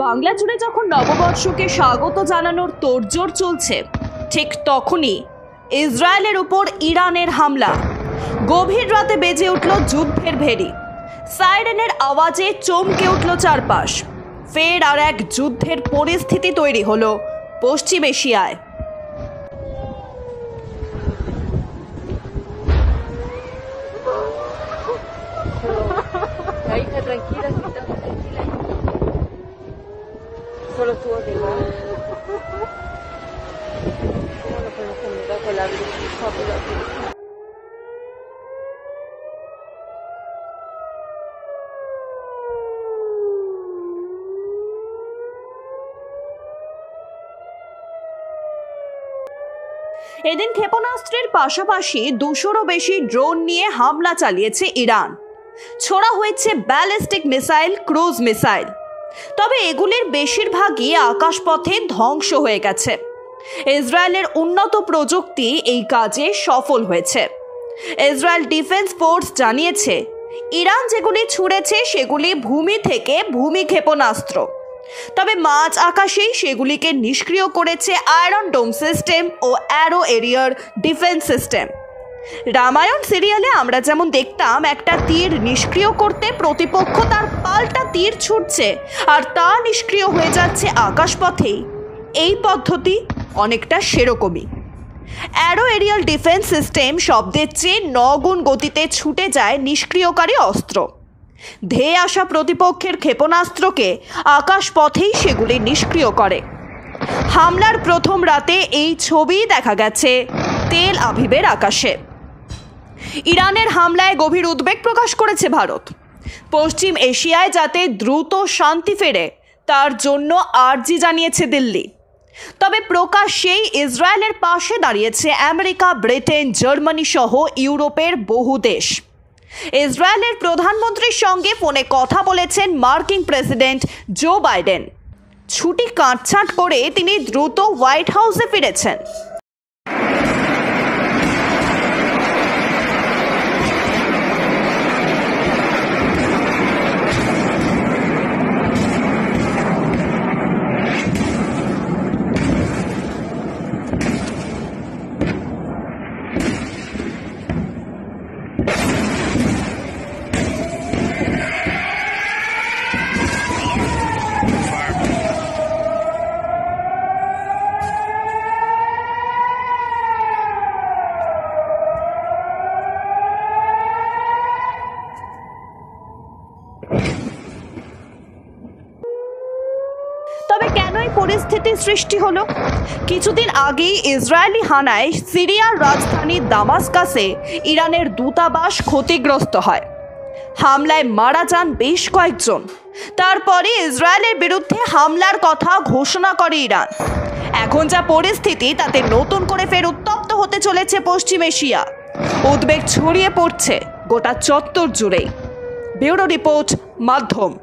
বাংলা জুড়ে যখন নববর্ষকে স্বাগত জানানোর তোড়জোড় চলছে, ঠিক তখনই ইসরায়েলের উপর ইরানের হামলা। গভীর রাতে বেজে উঠল যুদ্ধের ভেড়ি, সাইরেনের আওয়াজে চমকে উঠল চারপাশ। ফের আর এক যুদ্ধের পরিস্থিতি তৈরি হলো পশ্চিম এশিয়ায়। Solo tuvo que llegar. Bueno, pues nos comunica con la populación. এদিন ক্ষেপণাস্ত্রের পাশাপাশি 200-রও বেশি ড্রোন নিয়ে হামলা চালিয়েছে ইরান। ছোড়া হয়েছে ব্যালিস্টিক মিসাইল, ক্রুজ মিসাইল। তবে এগুলির বেশিরভাগই আকাশপথে ধ্বংস হয়ে গেছে। ইসরায়েলের উন্নত প্রযুক্তি এই কাজে সফল হয়েছে। ইসরায়েল ডিফেন্স ফোর্স জানিয়েছে, ইরান যেগুলি ছুড়েছে সেগুলি ভূমি থেকে ভূমি ক্ষেপণাস্ত্র। তবে মাঝ আকাশেই সেগুলিকে নিষ্ক্রিয় করেছে আয়রন ডোম সিস্টেম ও অ্যারো এরিয়ার ডিফেন্স সিস্টেম। রামায়ণ সিরিয়ালে আমরা যেমন দেখতাম, একটা তীর নিষ্ক্রিয় করতে প্রতিপক্ষ তার পাল্টা তীর ছুটছে আর তা নিষ্ক্রিয় হয়ে যাচ্ছে আকাশপথেই। এই পদ্ধতি অনেকটা সেরকমই। অ্যারো এরিয়াল ডিফেন্স সিস্টেম শব্দের চেয়ে 9 গুণ গতিতে ছুটে যায় নিষ্ক্রিয়কারী অস্ত্র। ধেয়ে আসা প্রতিপক্ষের ক্ষেপণাস্ত্রকে আকাশপথেই সেগুলি নিষ্ক্রিয় করে। হামলার প্রথম রাতে এই ছবি দেখা গেছে তেল আভিবের আকাশে। ইরানের হামলায় গভীর উদ্বেগ প্রকাশ করেছে ভারত। পশ্চিম এশিয়ায় যাতে দ্রুত শান্তি ফেরে তার জন্য আর্জি জানিয়েছে দিল্লি। তবে প্রকাশ্যেই ইসরায়েলের পাশে দাঁড়িয়েছে আমেরিকা, ব্রিটেন, জার্মানি সহ ইউরোপের বহু দেশ। ইসরায়েলের প্রধানমন্ত্রীর সঙ্গে ফোনে কথা বলেছেন মার্কিন প্রেসিডেন্ট জো বাইডেন। ছুটি কাটছাঁট করে তিনি দ্রুত হোয়াইট হাউসে ফিরেছেন। তবে কেন এই পরিস্থিতি সৃষ্টি হলো? কিছুদিন আগেই ইসরায়েলি হানায় সিরিয়ার রাজধানী দামাস্কাসে ইরানের দূতাবাস ক্ষতিগ্রস্ত হয়। হামলায় মারা যান বেশ কয়েকজন। তারপরে ইসরায়েলের বিরুদ্ধে হামলার কথা ঘোষণা করে ইরান। এখন যা পরিস্থিতি, তাতে নতুন করে ফের উত্তপ্ত হতে চলেছে পশ্চিম এশিয়া। উদ্বেগ ছড়িয়ে পড়ছে গোটা চত্বর জুড়েই। ব্যুরো রিপোর্ট, মাধ্যম।